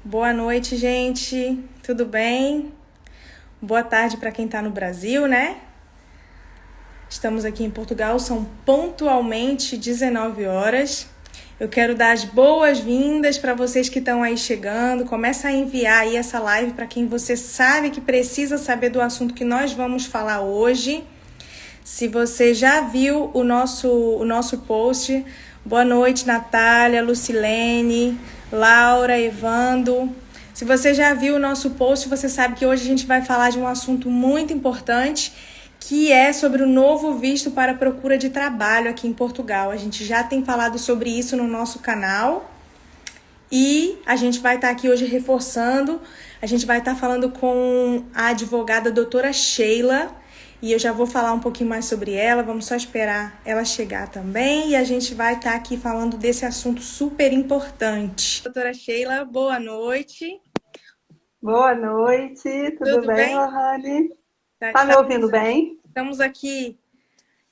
Boa noite, gente. Tudo bem? Boa tarde para quem está no Brasil, né? Estamos aqui em Portugal, são pontualmente 19 horas. Eu quero dar as boas-vindas para vocês que estão aí chegando. Começa a enviar aí essa live para quem você sabe que precisa saber do assunto que nós vamos falar hoje. Se você já viu o nosso post, boa noite, Natália, Lucilene, Laura, Evando. Se você já viu o nosso post, você sabe que hoje a gente vai falar de um assunto muito importante, que é sobre o novo visto para procura de trabalho aqui em Portugal. A gente já tem falado sobre isso no nosso canal e a gente vai estar aqui hoje reforçando. A gente vai estar falando com a advogada doutora Sheila, e eu já vou falar um pouquinho mais sobre ela. Vamos só esperar ela chegar também e a gente vai estar aqui falando desse assunto super importante. Doutora Sheila, boa noite. Boa noite, tudo Tudo bem, bem? Lohane? Tá me ouvindo bem? Estamos aqui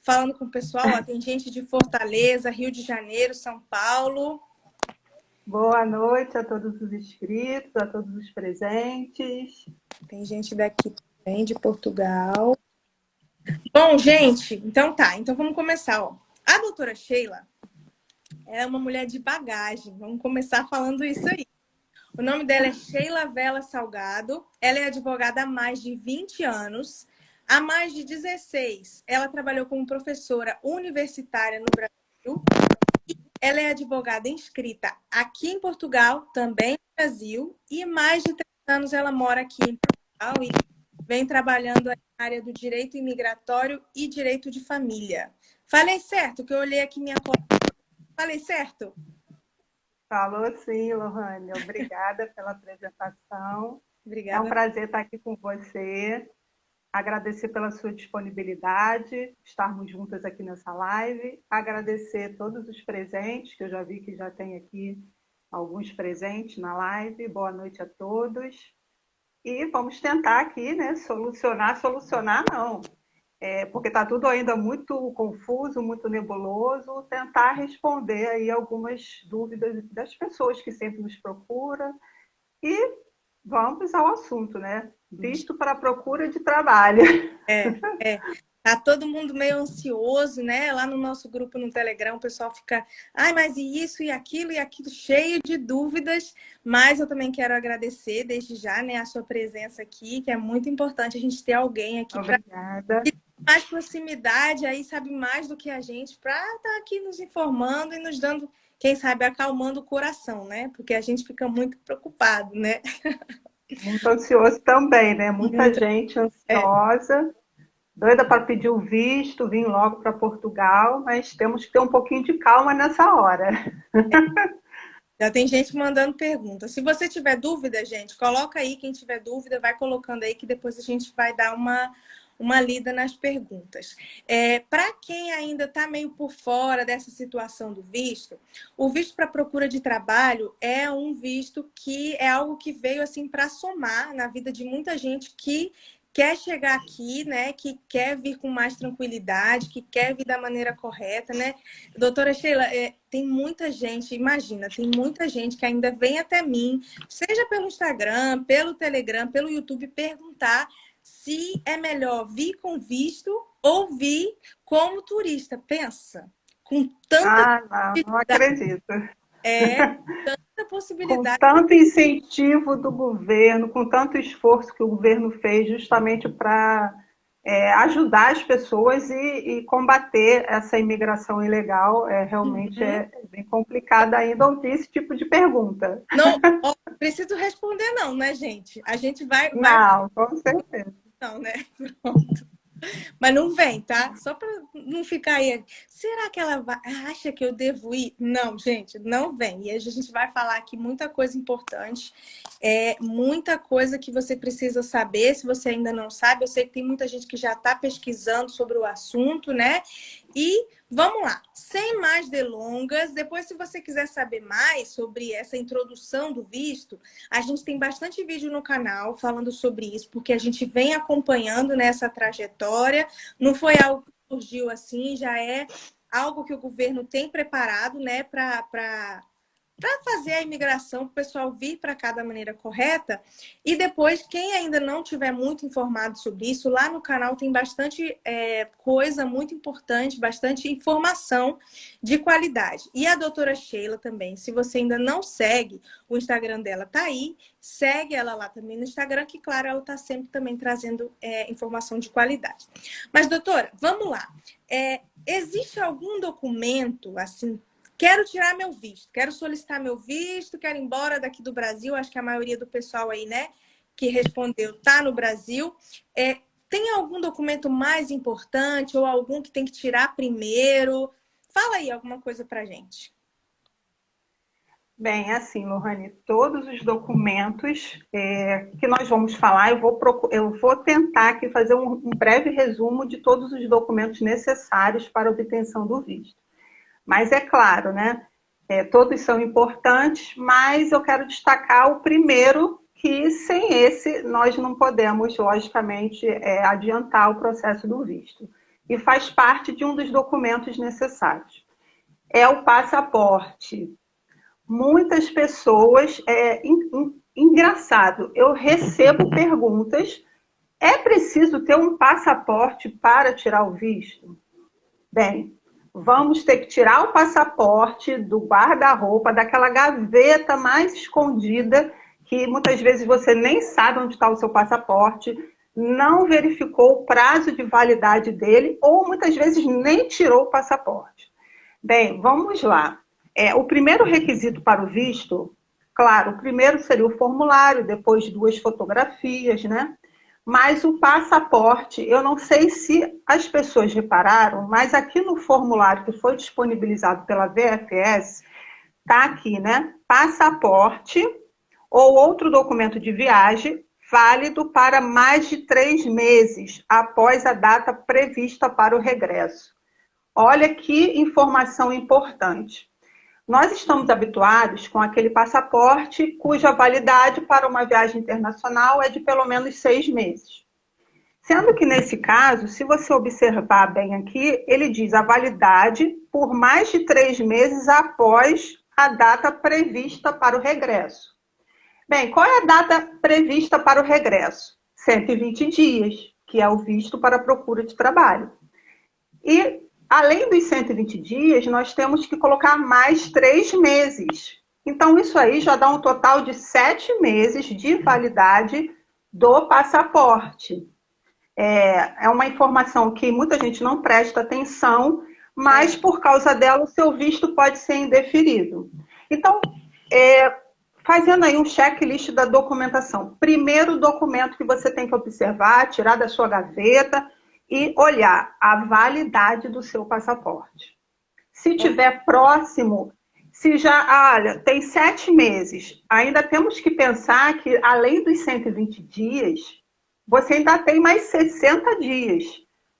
falando com o pessoal. Ó, tem gente de Fortaleza, Rio de Janeiro, São Paulo. Boa noite a todos os inscritos, a todos os presentes. Tem gente daqui também, de Portugal. Bom, gente, então tá. Então vamos começar, ó. A doutora Sheila é uma mulher de bagagem. Vamos começar falando isso aí. O nome dela é Sheila Vela Salgado. Ela é advogada há mais de 20 anos. Há mais de 16, ela trabalhou como professora universitária no Brasil. Ela é advogada inscrita aqui em Portugal, também no Brasil. E mais de 3 anos ela mora aqui em Portugal e vem trabalhando na área do direito imigratório e direito de família. Falei certo? Que eu olhei aqui minha colega. Falei certo? Falou sim, Lohane. Obrigada pela apresentação. É um Obrigada. prazer estar aqui com você. Agradecer pela sua disponibilidade, estarmos juntas aqui nessa live. Agradecer todos os presentes, que eu já vi que já tem aqui alguns presentes na live. Boa noite a todos. E vamos tentar aqui, né, solucionar não, porque está tudo ainda muito confuso, muito nebuloso, tentar responder aí algumas dúvidas das pessoas que sempre nos procuram e vamos ao assunto, né? Visto para a procura de trabalho. É. Tá todo mundo meio ansioso, né? Lá no nosso grupo no Telegram, o pessoal fica, ai, mas e aquilo, cheio de dúvidas. Mas eu também quero agradecer desde já, né, a sua presença aqui, que é muito importante a gente ter alguém aqui para Obrigada. mais proximidade, aí sabe mais do que a gente, para estar aqui nos informando e nos dando, quem sabe, acalmando o coração, né? Porque a gente fica muito preocupado, né? Muito ansioso também, né? Muita Muito. gente É. ansiosa, doida para pedir o visto, vir logo para Portugal, mas temos que ter um pouquinho de calma nessa hora. Já tem gente mandando perguntas. Se você tiver dúvida, gente, coloca aí. Quem tiver dúvida, vai colocando aí que depois a gente vai dar uma lida nas perguntas. Para quem ainda está meio por fora dessa situação do visto, o visto para procura de trabalho é um visto que é algo que veio assim para somar na vida de muita gente que quer chegar aqui, né? Que quer vir com mais tranquilidade, que quer vir da maneira correta, né? Doutora Sheila, tem muita gente, imagina, tem muita gente que ainda vem até mim, seja pelo Instagram, pelo Telegram, pelo YouTube, perguntar se é melhor vir com visto ou vir como turista. Pensa, com tanta Ah, não, não acredito. tanta Com possibilidade. tanto incentivo do governo, com tanto esforço que o governo fez justamente para ajudar as pessoas e combater essa imigração ilegal, realmente Uhum. é bem complicado ainda ouvir esse tipo de pergunta. Não, ó, preciso responder não, né, gente? A gente vai Não, com certeza. não, né? Pronto. Mas não vem, tá? Só para não ficar aí. Será que ela acha que eu devo ir? Não, gente, não vem. E a gente vai falar aqui muita coisa importante, muita coisa que você precisa saber. Se você ainda não sabe, eu sei que tem muita gente que já está pesquisando sobre o assunto, né? E vamos lá, sem mais delongas. Depois, se você quiser saber mais sobre essa introdução do visto, a gente tem bastante vídeo no canal falando sobre isso, porque a gente vem acompanhando nessa trajetória. Não foi algo que surgiu assim, já é algo que o governo tem preparado, né, para para fazer a imigração, para o pessoal vir para cá da maneira correta. E depois, quem ainda não tiver muito informado sobre isso, lá no canal tem bastante coisa muito importante, bastante informação de qualidade. E a doutora Sheila também, se você ainda não segue, o Instagram dela tá aí, segue ela lá também no Instagram, que claro, ela tá sempre também trazendo informação de qualidade. Mas, doutora, vamos lá. Existe algum documento, assim, quero tirar meu visto, quero solicitar meu visto, quero ir embora daqui do Brasil, acho que a maioria do pessoal aí, né, que respondeu tá no Brasil. Tem algum documento mais importante ou algum que tem que tirar primeiro? Fala aí alguma coisa pra gente. Bem, assim, Lohane, todos os documentos que nós vamos falar, eu vou tentar aqui fazer um breve resumo de todos os documentos necessários para a obtenção do visto. Mas é claro, né? Todos são importantes, mas eu quero destacar o primeiro, que sem esse nós não podemos, logicamente, adiantar o processo do visto. E faz parte de um dos documentos necessários. É o passaporte. Muitas pessoas, engraçado, eu recebo perguntas, é preciso ter um passaporte para tirar o visto? Bem, vamos ter que tirar o passaporte do guarda-roupa, daquela gaveta mais escondida, que muitas vezes você nem sabe onde está o seu passaporte, não verificou o prazo de validade dele, ou muitas vezes nem tirou o passaporte. Bem, vamos lá. O primeiro requisito para o visto, claro, o primeiro seria o formulário, depois 2 fotografias, né? Mas o passaporte, eu não sei se as pessoas repararam, mas aqui no formulário que foi disponibilizado pela VFS, está aqui, né? Passaporte ou outro documento de viagem válido para mais de 3 meses após a data prevista para o regresso. Olha que informação importante. Nós estamos habituados com aquele passaporte cuja validade para uma viagem internacional é de pelo menos 6 meses. Sendo que nesse caso, se você observar bem aqui, ele diz a validade por mais de 3 meses após a data prevista para o regresso. Bem, qual é a data prevista para o regresso? 120 dias, que é o visto para a procura de trabalho. E além dos 120 dias, nós temos que colocar mais 3 meses. Então, isso aí já dá um total de 7 meses de validade do passaporte. É uma informação que muita gente não presta atenção, mas por causa dela o seu visto pode ser indeferido. Então, fazendo aí um checklist da documentação. Primeiro documento que você tem que observar, tirar da sua gaveta e olhar a validade do seu passaporte. Se tiver próximo, se já, olha, tem 7 meses, ainda temos que pensar que além dos 120 dias, você ainda tem mais 60 dias.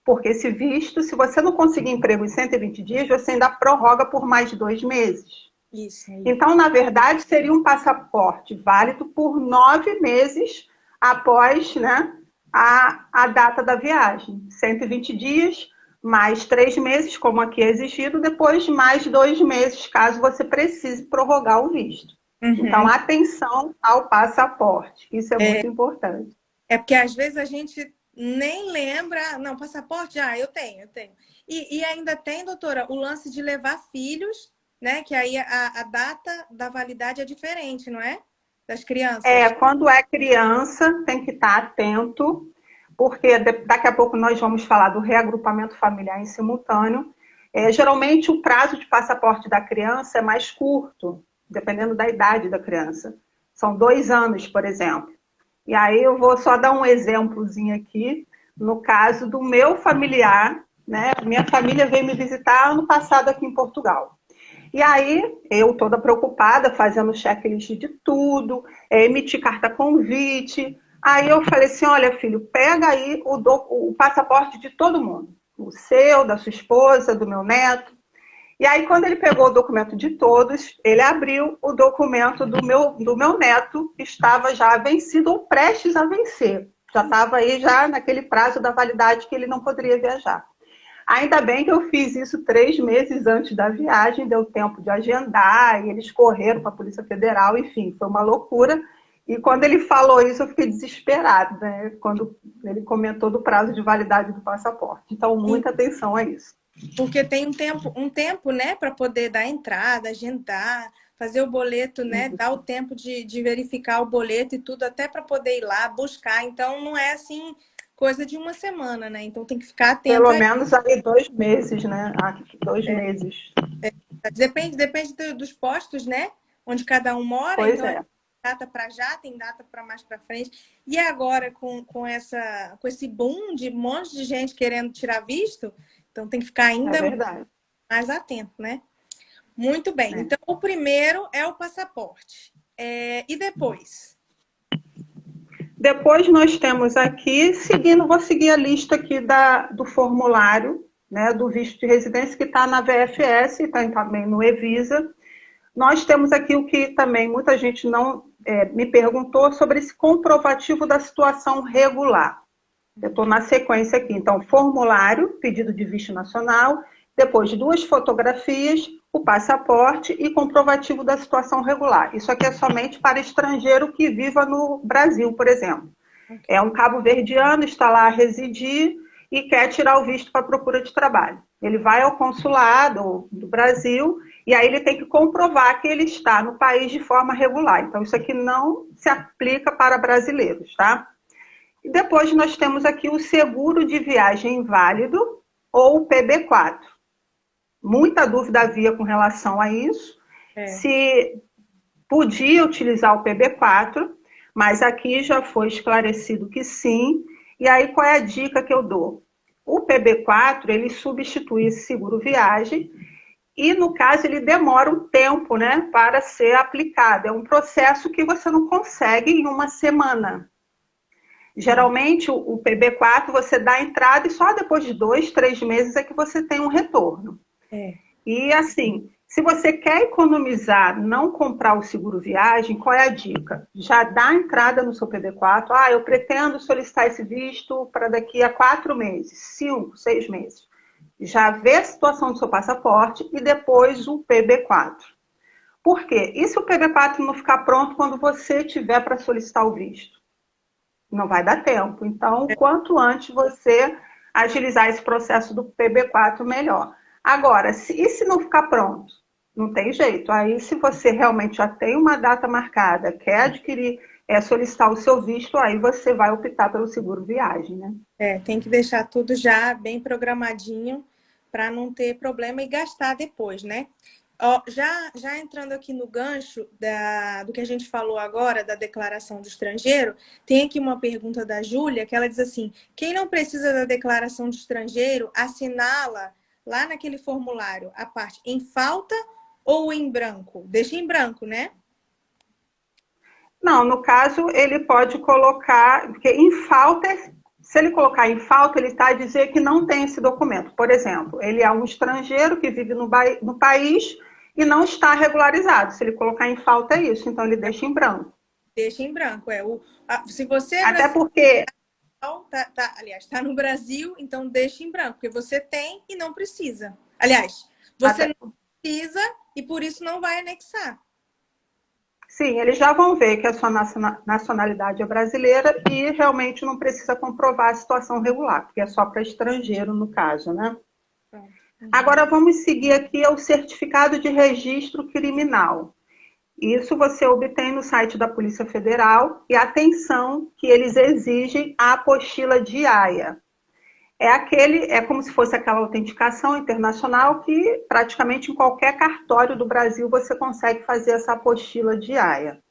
Porque esse visto, se você não conseguir emprego em 120 dias, você ainda prorroga por mais de 2 meses. Isso. Então, na verdade, seria um passaporte válido por 9 meses após, né, a data da viagem. 120 dias, mais 3 meses, como aqui é exigido, depois mais 2 meses, caso você precise prorrogar o visto. Uhum. Então, atenção ao passaporte. Isso é muito importante. Porque às vezes a gente nem lembra... Não, passaporte, eu tenho. E ainda tem, doutora, o lance de levar filhos, né? Que aí a data da validade é diferente, não é? Das crianças. Quando é criança, tem que estar atento, porque daqui a pouco nós vamos falar do reagrupamento familiar em simultâneo. Geralmente, o prazo de passaporte da criança é mais curto, dependendo da idade da criança. São 2 anos, por exemplo. E aí eu vou só dar um exemplozinho aqui, no caso do meu familiar, né? Minha família veio me visitar ano passado aqui em Portugal. E aí, eu toda preocupada, fazendo checklist de tudo, emiti carta convite. Aí eu falei assim, olha filho, pega aí o passaporte de todo mundo. O seu, da sua esposa, do meu neto. E aí, quando ele pegou o documento de todos, ele abriu o documento do meu neto, que estava já vencido ou prestes a vencer. Já estava aí já naquele prazo da validade que ele não poderia viajar. Ainda bem que eu fiz isso 3 meses antes da viagem, deu tempo de agendar, e eles correram para a Polícia Federal, enfim, foi uma loucura. E quando ele falou isso, eu fiquei desesperada, né? Quando ele comentou do prazo de validade do passaporte. Então, muita atenção a isso. Porque tem um tempo, né, para poder dar entrada, agendar, fazer o boleto, né, dar o tempo de verificar o boleto e tudo, até para poder ir lá buscar. Então, não é assim coisa de uma semana, né? Então, tem que ficar atento. Pelo menos aí 2 meses, né? 2 meses. Depende dos postos, né? Onde cada um mora. Pois Então, é. data para já, tem data para mais para frente. E agora, com esse boom de um monte de gente querendo tirar visto, então tem que ficar ainda mais atento, né? Muito bem. Então, o primeiro é o passaporte. E depois? Depois nós temos aqui, vou seguir a lista aqui do formulário, né, do visto de residência, que está na VFS e está também no Evisa. Nós temos aqui o que também muita gente não me perguntou sobre esse comprovativo da situação regular. Eu estou na sequência aqui. Então, formulário, pedido de visto nacional, depois 2 fotografias, o passaporte e comprovativo da situação regular. Isso aqui é somente para estrangeiro que viva no Brasil, por exemplo. É um cabo-verdiano, está lá a residir e quer tirar o visto para procura de trabalho. Ele vai ao consulado do Brasil e aí ele tem que comprovar que ele está no país de forma regular. Então, isso aqui não se aplica para brasileiros, tá? E depois nós temos aqui o seguro de viagem válido ou o PB4. Muita dúvida havia com relação a isso, se podia utilizar o PB4, mas aqui já foi esclarecido que sim. E aí qual é a dica que eu dou? O PB4, ele substitui esse seguro viagem e, no caso, ele demora um tempo, né, para ser aplicado. É um processo que você não consegue em uma semana. Geralmente, o PB4 você dá a entrada e só depois de 2, 3 meses é que você tem um retorno. E assim, se você quer economizar, não comprar o seguro viagem, qual é a dica? Já dá a entrada no seu PB4. Eu pretendo solicitar esse visto para daqui a 4 meses, 5, 6 meses. Já vê a situação do seu passaporte e depois o PB4. Por quê? E se o PB4 não ficar pronto quando você tiver para solicitar o visto? Não vai dar tempo. Então, quanto antes você agilizar esse processo do PB4, melhor. Agora, e se não ficar pronto? Não tem jeito. Aí, se você realmente já tem uma data marcada, quer adquirir, solicitar o seu visto, aí você vai optar pelo seguro viagem, né? Tem que deixar tudo já bem programadinho para não ter problema e gastar depois, né? Já entrando aqui no gancho do que a gente falou agora, da declaração do estrangeiro, tem aqui uma pergunta da Júlia, que ela diz assim: quem não precisa da declaração de estrangeiro, assinala lá naquele formulário a parte em falta ou em branco? Deixa em branco, né? Não, no caso, ele pode colocar, porque em falta, se ele colocar em falta, ele está a dizer que não tem esse documento. Por exemplo, ele é um estrangeiro que vive no país e não está regularizado. Se ele colocar em falta, é isso. Então, ele deixa em branco. Deixa em branco. Se você Até porque... aliás, está no Brasil, então deixa em branco, porque você tem e não precisa. Aliás, você não precisa e por isso não vai anexar. Sim, eles já vão ver que a sua nacionalidade é brasileira e realmente não precisa comprovar a situação regular, porque é só para estrangeiro no caso, né? Agora vamos seguir aqui o certificado de registro criminal. Isso você obtém no site da Polícia Federal e atenção que eles exigem a apostila diária. É como se fosse aquela autenticação internacional que praticamente em qualquer cartório do Brasil você consegue fazer essa apostila diária.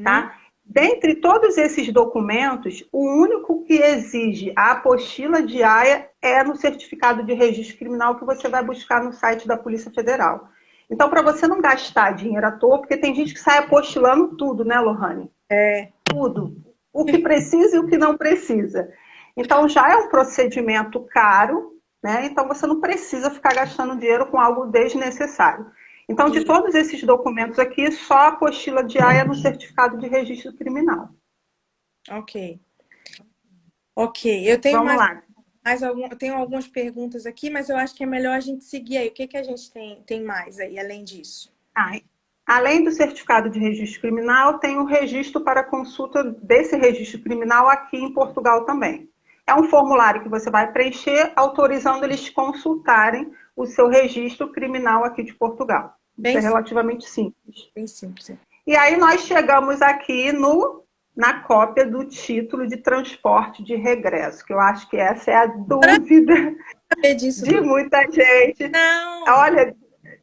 Tá? Dentre todos esses documentos, o único que exige a apostila diária é no certificado de registro criminal que você vai buscar no site da Polícia Federal. Então, para você não gastar dinheiro à toa, porque tem gente que sai apostilando tudo, né, Lohane? Tudo. O que precisa e o que não precisa. Então, já é um procedimento caro, né? Então, você não precisa ficar gastando dinheiro com algo desnecessário. Então, de todos esses documentos aqui, só a apostila diária no certificado de registro criminal. Ok. Eu tenho Vamos lá. Eu tenho algumas perguntas aqui, mas eu acho que é melhor a gente seguir aí. O que que a gente tem mais aí, além disso? Ah, além do certificado de registro criminal, tem o registro para consulta desse registro criminal aqui em Portugal também. É um formulário que você vai preencher, autorizando eles te consultarem o seu registro criminal aqui de Portugal. Isso Bem, é relativamente simples. bem simples. E aí nós chegamos aqui na cópia do título de transporte de regresso, que eu acho que essa é a dúvida Saber disso de do... muita gente. Não! Olha,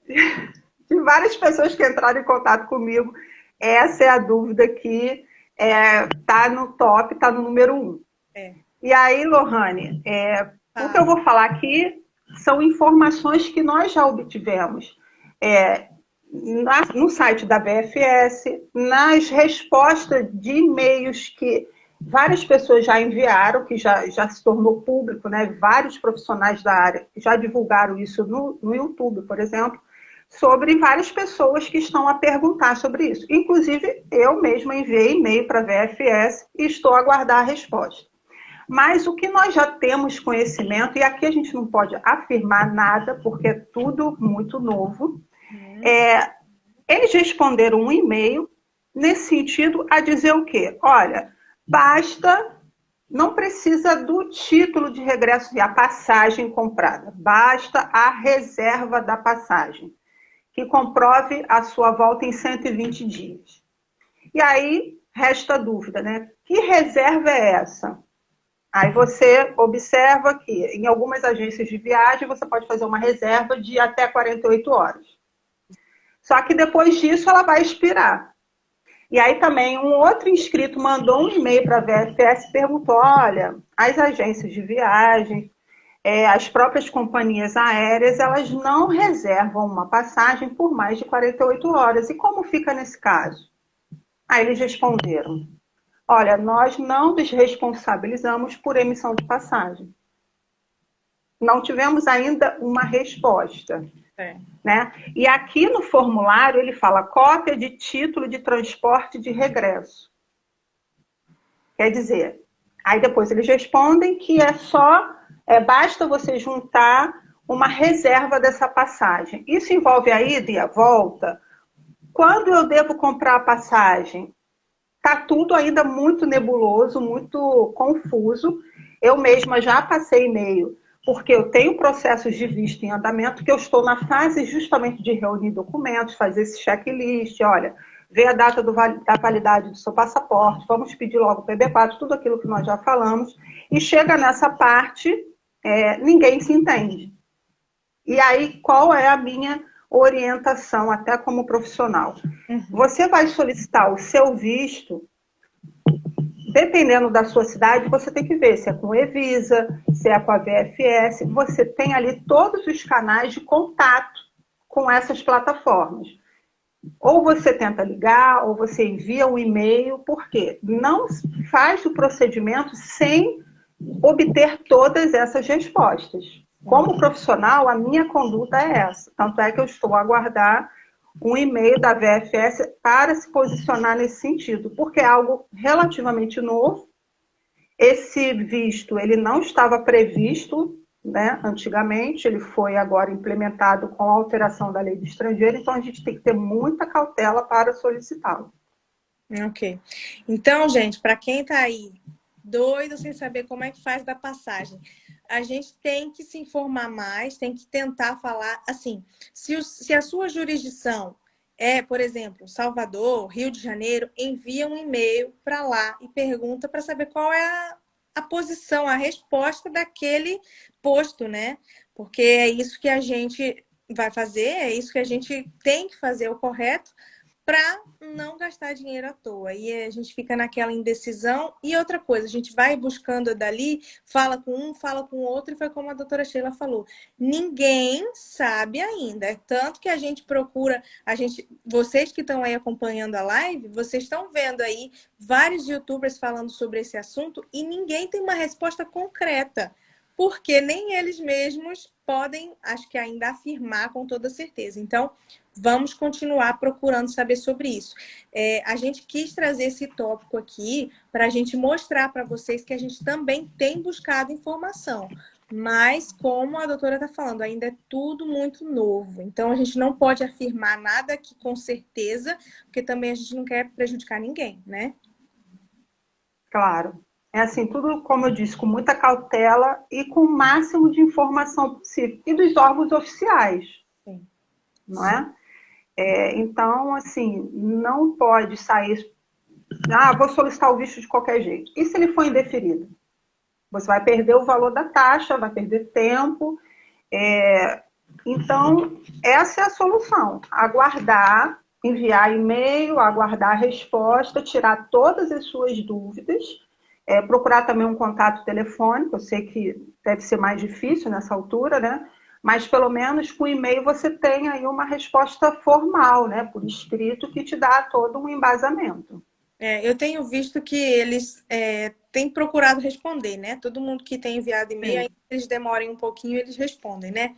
de várias pessoas que entraram em contato comigo, essa é a dúvida que está no top, está no número 1. É, E aí, Lohane, o que eu fala. vou falar aqui são informações que nós já obtivemos no site da VFS, nas respostas de e-mails que várias pessoas já enviaram, que já se tornou público, né? Vários profissionais da área já divulgaram isso no YouTube, por exemplo, sobre várias pessoas que estão a perguntar sobre isso. Inclusive, eu mesma enviei e-mail para a VFS e estou a aguardar a resposta. Mas o que nós já temos conhecimento, e aqui a gente não pode afirmar nada, porque é tudo muito novo, eles responderam um e-mail nesse sentido a dizer o quê? Olha, basta, não precisa do título de regresso e a passagem comprada, basta a reserva da passagem, que comprove a sua volta em 120 dias. E aí resta a dúvida, né? Que reserva é essa? Aí você observa que em algumas agências de viagem você pode fazer uma reserva de até 48 horas. Só que depois disso ela vai expirar. E aí também um outro inscrito mandou um e-mail para a VFS e perguntou, olha, as agências de viagem, as próprias companhias aéreas, elas não reservam uma passagem por mais de 48 horas. E como fica nesse caso? Aí eles responderam, olha, nós não nos responsabilizamos por emissão de passagem. Não tivemos ainda uma resposta. Né? E aqui no formulário ele fala cópia de título de transporte de regresso. Quer dizer, aí depois eles respondem que basta você juntar uma reserva dessa passagem. Isso envolve a ida e a volta? Quando eu devo comprar a passagem? Está tudo ainda muito nebuloso, muito confuso. Eu mesma já passei e-mail, porque eu tenho processos de visto em andamento, que eu estou na fase justamente de reunir documentos, fazer esse checklist, olha, ver a data da validade do seu passaporte, vamos pedir logo o PB4, tudo aquilo que nós já falamos, e chega nessa parte, ninguém se entende. E aí, qual é a minha orientação, até como profissional? Você vai solicitar o seu visto, dependendo da sua cidade, você tem que ver se é com o Evisa, se é com a VFS, você tem ali todos os canais de contato com essas plataformas. Ou você tenta ligar, ou você envia um e-mail, porque não faz o procedimento sem obter todas essas respostas. Como profissional, a minha conduta é essa. Tanto é que eu estou a aguardar um e-mail da VFS para se posicionar nesse sentido, porque é algo relativamente novo. Esse visto, ele não estava previsto, né, antigamente, ele foi agora implementado com a alteração da lei do estrangeiro, então a gente tem que ter muita cautela para solicitá-lo. Ok. Então, gente, para quem está aí doido sem saber como é que faz da passagem, a gente tem que se informar mais, tem que tentar falar, assim, se a sua jurisdição é, por exemplo, Salvador, Rio de Janeiro, envia um e-mail para lá e pergunta para saber qual é a posição, a resposta daquele posto, né? Porque é isso que a gente vai fazer, é isso que a gente tem que fazer o correto para não gastar dinheiro à toa. E a gente fica naquela indecisão. E outra coisa, a gente vai buscando dali, fala com um, fala com o outro, e foi como a doutora Sheila falou. Ninguém sabe ainda. É tanto que a gente procura, vocês que estão aí acompanhando a live, vocês estão vendo aí vários youtubers falando sobre esse assunto e ninguém tem uma resposta concreta. Porque nem eles mesmos podem, acho que ainda afirmar com toda certeza. Então, vamos continuar procurando saber sobre isso. A gente quis trazer esse tópico aqui para a gente mostrar para vocês que a gente também tem buscado informação. Mas, como a doutora está falando, ainda é tudo muito novo. Então, a gente não pode afirmar nada aqui com certeza, porque também a gente não quer prejudicar ninguém, né? Claro. É assim, tudo, como eu disse, com muita cautela e com o máximo de informação possível. E dos órgãos oficiais, Sim. não é? Então, assim, não pode sair. Ah, vou solicitar o visto de qualquer jeito. E se ele for indeferido? Você vai perder o valor da taxa, vai perder tempo. Então, essa é a solução. Aguardar, enviar e-mail, aguardar a resposta, tirar todas as suas dúvidas, procurar também um contato telefônico. Eu sei que deve ser mais difícil nessa altura, né? Mas pelo menos com e-mail você tem aí uma resposta formal, né? Por escrito, que te dá todo um embasamento. Eu tenho visto que eles têm procurado responder, né? Todo mundo que tem enviado e-mail, ainda Sim. que eles demorem um pouquinho, eles respondem, né?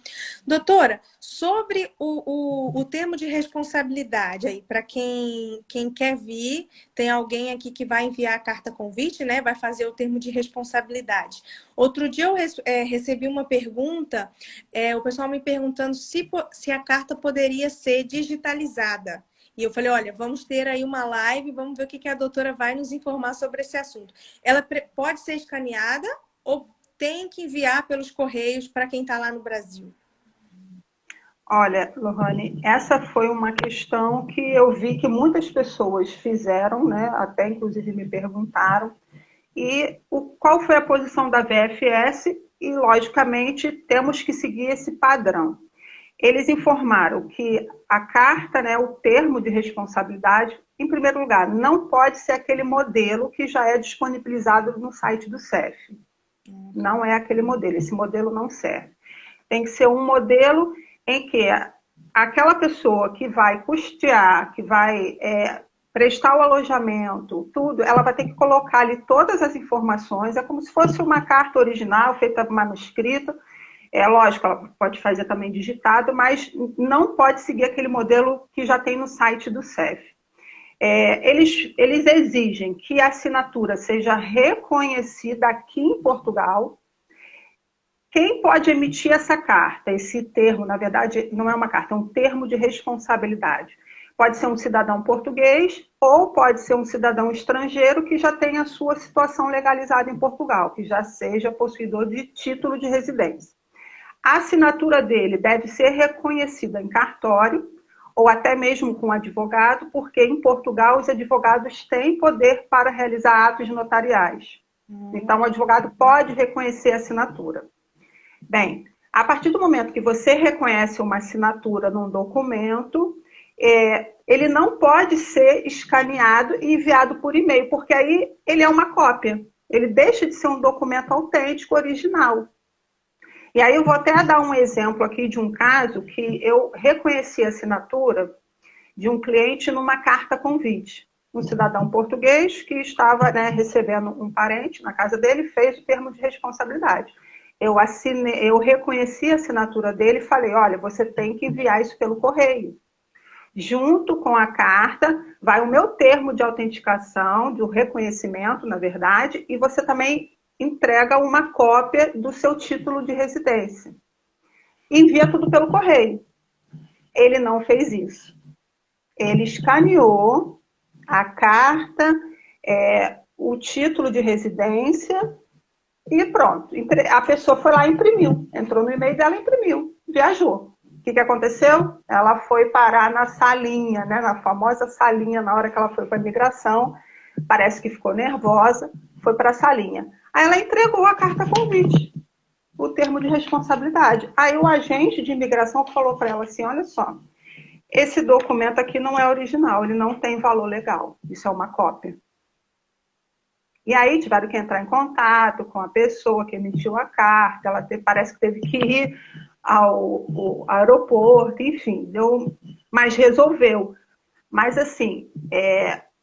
Doutora, sobre o termo de responsabilidade aí, para quem quer vir, tem alguém aqui que vai enviar a carta convite, né? Vai fazer o termo de responsabilidade. Outro dia eu recebi uma pergunta, o pessoal me perguntando se a carta poderia ser digitalizada. E eu falei, olha, vamos ter aí uma live, vamos ver o que a doutora vai nos informar sobre esse assunto. Ela pode ser escaneada ou tem que enviar pelos correios para quem está lá no Brasil? Olha, Lohane, essa foi uma questão que eu vi que muitas pessoas fizeram, né? Até inclusive me perguntaram. E qual foi a posição da VFS? E, logicamente, temos que seguir esse padrão. Eles informaram que a carta, né, o termo de responsabilidade, em primeiro lugar, não pode ser aquele modelo que já é disponibilizado no site do CEF. Ok. Não é aquele modelo, esse modelo não serve. Tem que ser um modelo em que aquela pessoa que vai custear, que vai prestar o alojamento, tudo, ela vai ter que colocar ali todas as informações, é como se fosse uma carta original, feita manuscrito. É lógico, ela pode fazer também digitado, mas não pode seguir aquele modelo que já tem no site do CEF. Eles exigem que a assinatura seja reconhecida aqui em Portugal. Quem pode emitir essa carta, esse termo, na verdade, não é uma carta, é um termo de responsabilidade. Pode ser um cidadão português ou pode ser um cidadão estrangeiro que já tenha a sua situação legalizada em Portugal, que já seja possuidor de título de residência. A assinatura dele deve ser reconhecida em cartório ou até mesmo com advogado, porque em Portugal os advogados têm poder para realizar atos notariais. Então, o advogado pode reconhecer a assinatura. Bem, a partir do momento que você reconhece uma assinatura num documento, ele não pode ser escaneado e enviado por e-mail, porque aí ele é uma cópia. Ele deixa de ser um documento autêntico, original. E aí eu vou até dar um exemplo aqui de um caso que eu reconheci a assinatura de um cliente numa carta convite. Um cidadão português que estava, né, recebendo um parente na casa dele, fez o termo de responsabilidade. Eu reconheci a assinatura dele e falei, olha, você tem que enviar isso pelo correio. Junto com a carta, vai o meu termo de autenticação, do reconhecimento, na verdade, e você também entrega uma cópia do seu título de residência. Envia tudo pelo correio. Ele não fez isso. Ele escaneou a carta, o título de residência e pronto. A pessoa foi lá e imprimiu. Entrou no e-mail dela e imprimiu. Viajou. O que aconteceu? Ela foi parar na salinha, né? Na famosa salinha, na hora que ela foi para a imigração. Parece que ficou nervosa, foi para a salinha. Aí ela entregou a carta convite, o termo de responsabilidade. Aí o agente de imigração falou para ela assim, olha só, esse documento aqui não é original, ele não tem valor legal, isso é uma cópia. E aí tiveram que entrar em contato com a pessoa que emitiu a carta, parece que teve que ir ao aeroporto, enfim, mas resolveu. Mas assim,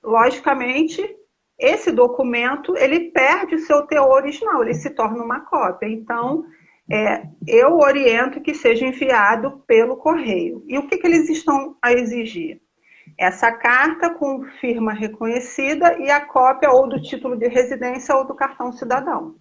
logicamente, esse documento ele perde o seu teor original, ele se torna uma cópia. Então, eu oriento que seja enviado pelo correio. E o que eles estão a exigir? Essa carta com firma reconhecida e a cópia ou do título de residência ou do cartão cidadão.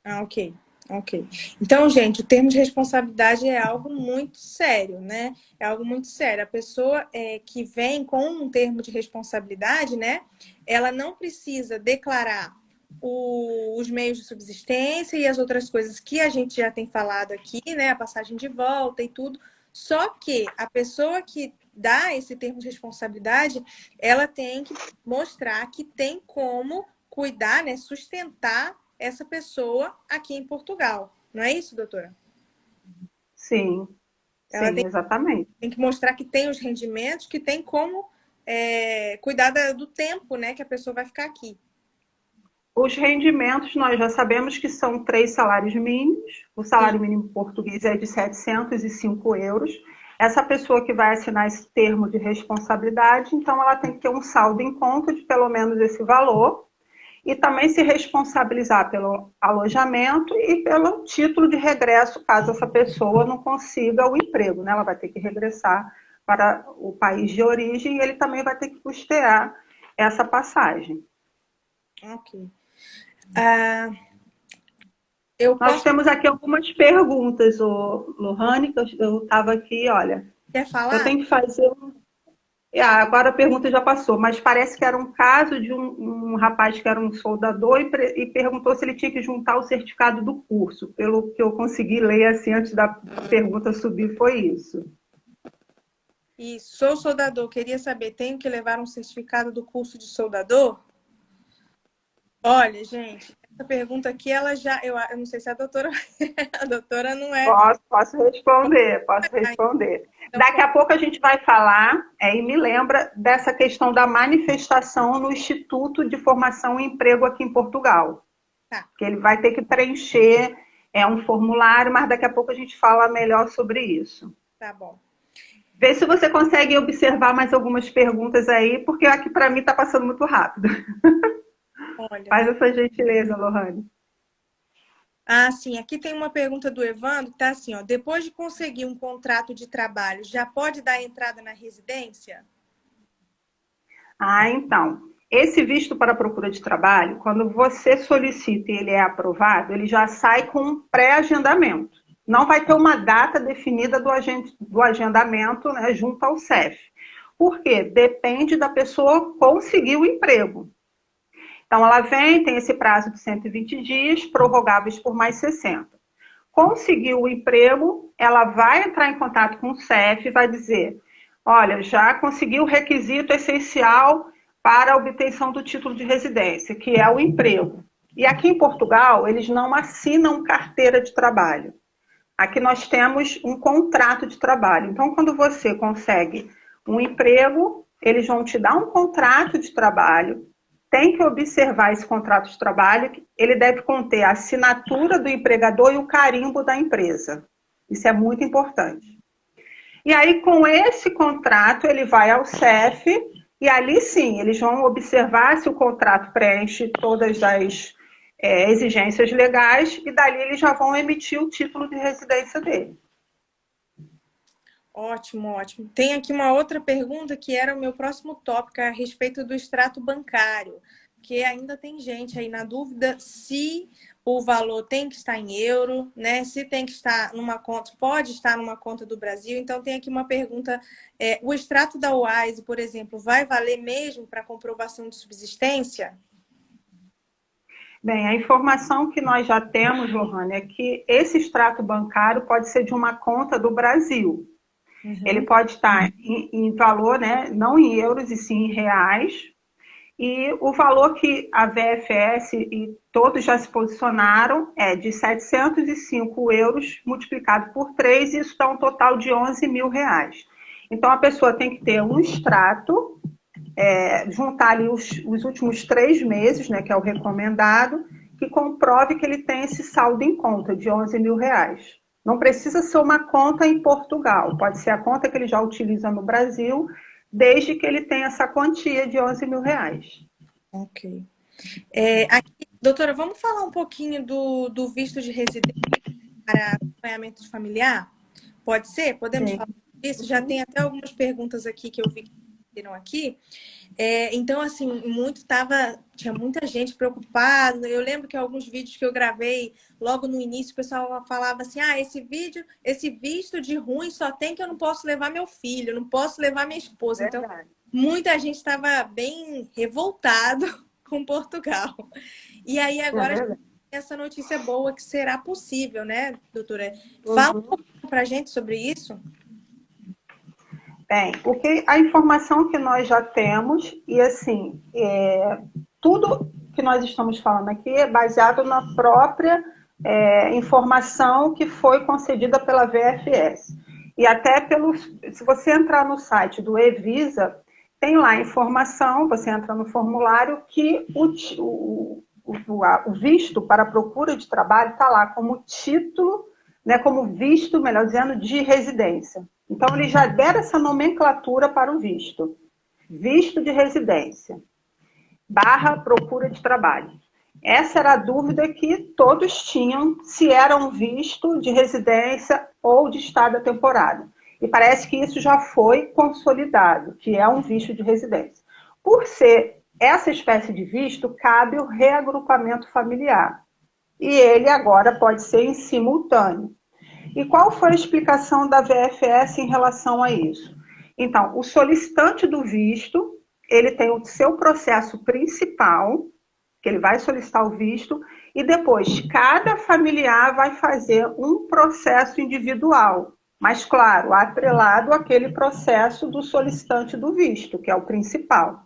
Ah, ok. Ok. Então, gente, o termo de responsabilidade é algo muito sério, né? É algo muito sério. A pessoa que vem com um termo de responsabilidade, né? Ela não precisa declarar os meios de subsistência e as outras coisas que a gente já tem falado aqui, né? A passagem de volta e tudo. Só que a pessoa que dá esse termo de responsabilidade, ela tem que mostrar que tem como cuidar, né? Sustentar essa pessoa aqui em Portugal. Não é isso, doutora? Sim, Ela sim, exatamente. tem que mostrar que tem os rendimentos, que tem como cuidar do tempo, né, que a pessoa vai ficar aqui. Os rendimentos, nós já sabemos que são 3 salários mínimos. O Sim. salário mínimo português é de 705 euros. Essa pessoa que vai assinar esse termo de responsabilidade, então ela tem que ter um saldo em conta de pelo menos esse valor e também se responsabilizar pelo alojamento e pelo título de regresso, caso essa pessoa não consiga o emprego, né? Ela vai ter que regressar para o país de origem e ele também vai ter que custear essa passagem. Ok. Ah, eu Nós posso. temos aqui algumas perguntas, Lohane, que eu estava aqui, olha, Quer eu falar? tenho que fazer um. Agora a pergunta já passou, mas parece que era um caso de um rapaz que era um soldador e perguntou se ele tinha que juntar o certificado do curso. Pelo que eu consegui ler assim antes da pergunta subir, foi isso. E sou soldador. Queria saber, tenho que levar um certificado do curso de soldador? Olha, gente, essa pergunta aqui, ela já. Eu não sei se a doutora. A doutora não é. Posso responder, posso responder. Então, Daqui a pouco a gente vai falar, e me lembra dessa questão da manifestação no Instituto de Formação e Emprego aqui em Portugal. tá, Que ele vai ter que preencher um formulário, mas daqui a pouco a gente fala melhor sobre isso. tá bom. Vê se você consegue observar mais algumas perguntas aí, porque aqui para mim está passando muito rápido. Olha, Faz essa gentileza, Lohane. ah, sim, aqui tem uma pergunta do Evandro, tá assim, ó. Depois de conseguir um contrato de trabalho, já pode dar entrada na residência? Então, esse visto para procura de trabalho, quando você solicita e ele é aprovado, ele já sai com um pré-agendamento. Não vai ter uma data definida do agendamento, né, junto ao CEF. Por quê? Depende da pessoa conseguir o emprego. Então, ela vem, tem esse prazo de 120 dias, prorrogáveis por mais 60. Conseguiu o emprego, ela vai entrar em contato com o CEF e vai dizer: olha, já consegui o requisito essencial para a obtenção do título de residência, que é o emprego. E aqui em Portugal, eles não assinam carteira de trabalho. Aqui nós temos um contrato de trabalho. Então, quando você consegue um emprego, eles vão te dar um contrato de trabalho. Tem que observar esse contrato de trabalho, ele deve conter a assinatura do empregador e o carimbo da empresa. Isso é muito importante. E aí, com esse contrato, ele vai ao CEF e ali sim, eles vão observar se o contrato preenche todas as exigências legais e dali eles já vão emitir o título de residência dele. Ótimo, ótimo. Tem aqui uma outra pergunta que era o meu próximo tópico a respeito do extrato bancário, que ainda tem gente aí na dúvida se o valor tem que estar em euro, né? Se tem que estar numa conta, pode estar numa conta do Brasil. Então tem aqui uma pergunta: o extrato da Wise, por exemplo, vai valer mesmo para comprovação de subsistência? Bem, a informação que nós já temos, Lohane, é que esse extrato bancário pode ser de uma conta do Brasil. Ele Uhum. pode estar em valor, né, não em euros e sim em reais. E o valor que a VFS e todos já se posicionaram é de 705 euros multiplicado por 3, e isso dá um total de 11 mil reais. Então a pessoa tem que ter um extrato, juntar ali os últimos 3 meses, né, que é o recomendado, que comprove que ele tem esse saldo em conta de 11 mil reais. Não precisa ser uma conta em Portugal, pode ser a conta que ele já utiliza no Brasil, desde que ele tenha essa quantia de 11 mil reais. Ok. Aqui, doutora, vamos falar um pouquinho do visto de residência para acompanhamento familiar? Pode ser? Podemos Sim. falar disso? Já tem até algumas perguntas aqui que eu vi. viram aqui. Então, assim, tinha muita gente preocupada. Eu lembro que alguns vídeos que eu gravei logo no início, o pessoal falava assim: esse visto de ruim só tem que eu não posso levar meu filho, não posso levar minha esposa. Então, Verdade. muita gente estava bem revoltado com Portugal. E aí É agora verdade. essa notícia boa que será possível, né, doutora? Fala um Uhum. pouco para a gente sobre isso. Bem, a informação que nós já temos, e assim, tudo que nós estamos falando aqui é baseado na própria informação que foi concedida pela VFS. E até se você entrar no site do Evisa, tem lá a informação, você entra no formulário, que o visto para procura de trabalho está lá como título, né, como visto, melhor dizendo, de residência. Então, eles já deram essa nomenclatura para o visto. Visto de residência, / procura de trabalho. Essa era a dúvida que todos tinham, se era um visto de residência ou de estada temporário. E parece que isso já foi consolidado, que é um visto de residência. Por ser essa espécie de visto, cabe o reagrupamento familiar. E ele agora pode ser em simultâneo. E qual foi a explicação da VFS em relação a isso? Então, o solicitante do visto, ele tem o seu processo principal, que ele vai solicitar o visto, e depois cada familiar vai fazer um processo individual, mas claro, atrelado àquele processo do solicitante do visto, que é o principal.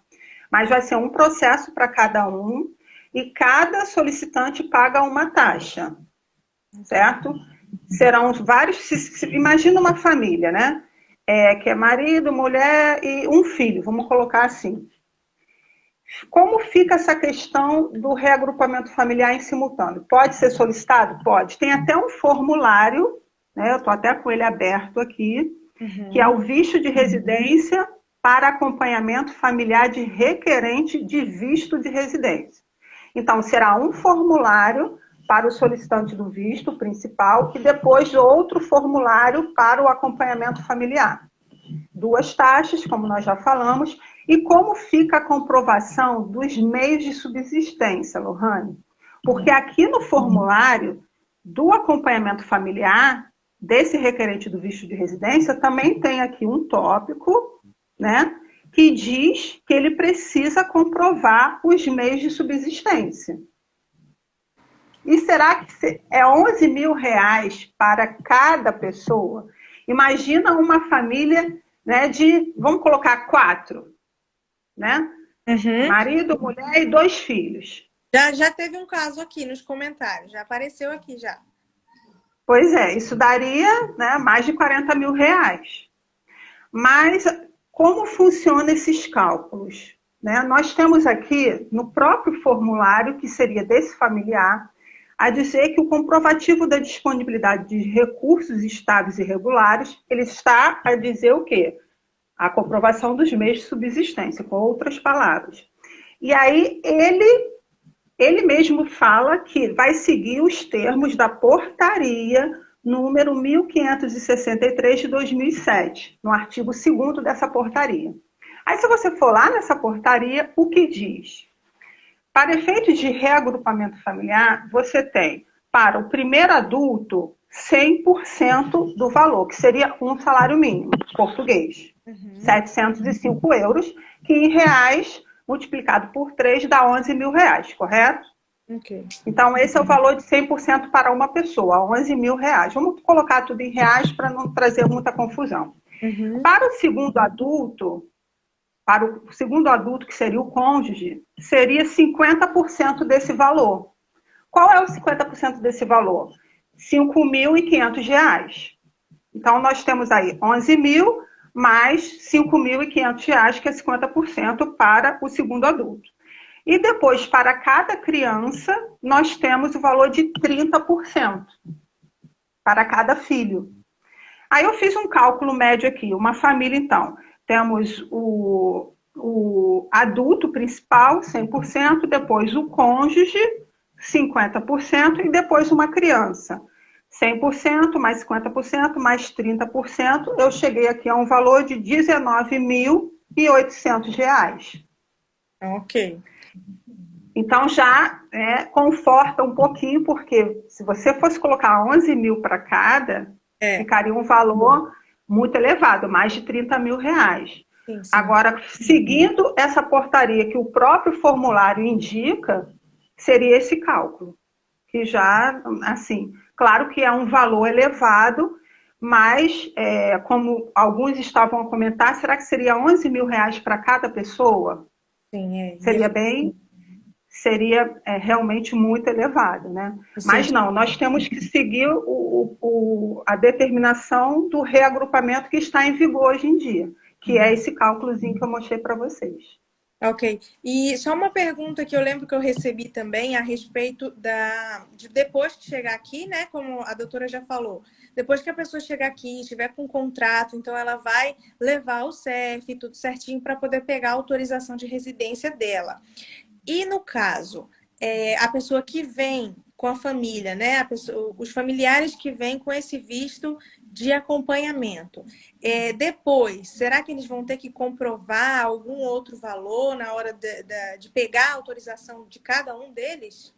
Mas vai ser um processo para cada um, e cada solicitante paga uma taxa, certo? Serão vários. Imagina uma família, né? Que é marido, mulher e um filho, vamos colocar assim. Como fica essa questão do reagrupamento familiar em simultâneo? Pode ser solicitado? Pode. Tem até um formulário, né? Eu estou até com ele aberto aqui, que é o visto de residência para acompanhamento familiar de requerente de visto de residência. Então, será um formulário para o solicitante do visto principal e depois outro formulário para o acompanhamento familiar. 2 taxas, como nós já falamos, e como fica a comprovação dos meios de subsistência, Lohane? Porque aqui no formulário do acompanhamento familiar, desse requerente do visto de residência, também tem aqui um tópico, né, que diz que ele precisa comprovar os meios de subsistência. E será que é 11 mil reais para cada pessoa? Imagina uma família, né, vamos colocar 4, né? Marido, mulher e 2 filhos. Já teve um caso aqui nos comentários, já apareceu aqui já. Pois é, isso daria, né, mais de 40 mil reais. Mas como funcionam esses cálculos? Né? Nós temos aqui, no próprio formulário, que seria desse familiar, a dizer que o comprovativo da disponibilidade de recursos estáveis e regulares, ele está a dizer o quê? A comprovação dos meios de subsistência, com outras palavras. E aí ele mesmo fala que vai seguir os termos da portaria número 1563 de 2007, no artigo 2º dessa portaria. Aí, se você for lá nessa portaria, o que diz? Para efeitos de reagrupamento familiar, você tem, para o primeiro adulto, 100% do valor, que seria um salário mínimo português, 705 euros, que em reais, multiplicado por 3, dá 11 mil reais, correto? Okay. Então, esse é o valor de 100% para uma pessoa, 11 mil reais. Vamos colocar tudo em reais para não trazer muita confusão. Para o segundo adulto, que seria o cônjuge, seria 50% desse valor. Qual é o 50% desse valor? R$ 5.500. Então, nós temos aí 11 mil mais R$ 5.500, que é 50% para o segundo adulto. E depois, para cada criança, nós temos o valor de 30% para cada filho. Aí eu fiz um cálculo médio aqui. Uma família, então, temos o adulto principal, 100%, depois o cônjuge, 50%, e depois uma criança. 100%, mais 50%, mais 30%, eu cheguei aqui a um valor de R$ 11.800 reais. Ok. Então já conforta um pouquinho, porque se você fosse colocar 11 mil para cada, É, ficaria um valor muito elevado, mais de 30 mil reais. sim, sim. Agora, seguindo essa portaria que o próprio formulário indica, seria esse cálculo, que já, assim, claro que é um valor elevado, mas, como alguns estavam a comentar, será que seria 11 mil reais para cada pessoa? Sim, é. Seria bem, seria realmente muito elevado, né? Mas não, nós temos que seguir a determinação do reagrupamento que está em vigor hoje em dia, que é esse cálculozinho que eu mostrei para vocês. Ok. E só uma pergunta que eu lembro que eu recebi também a respeito de depois que chegar aqui, né? Como a doutora já falou, depois que a pessoa chegar aqui, estiver com um contrato, então ela vai levar o CEF, tudo certinho, para poder pegar a autorização de residência dela. E no caso, a pessoa que vem com a família, né? Os familiares que vêm com esse visto de acompanhamento. Depois, será que eles vão ter que comprovar algum outro valor na hora de pegar a autorização de cada um deles?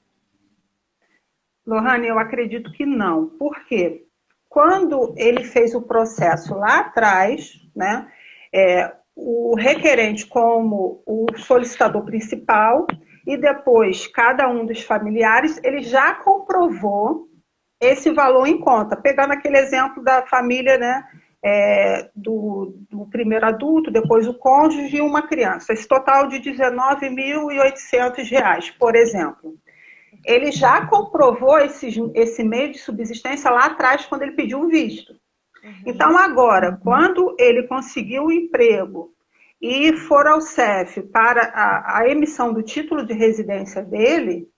Lohane, eu acredito que não. Por quê? Quando ele fez o processo lá atrás, né, o requerente como o solicitador principal e depois cada um dos familiares, ele já comprovou esse valor em conta. Pegando aquele exemplo da família, né, do primeiro adulto, depois o cônjuge e uma criança. Esse total de R$ 19.800, por exemplo. Ele já comprovou esse meio de subsistência lá atrás, quando ele pediu o visto. Então, agora, quando ele conseguiu o emprego e for ao CEF para a emissão do título de residência dele,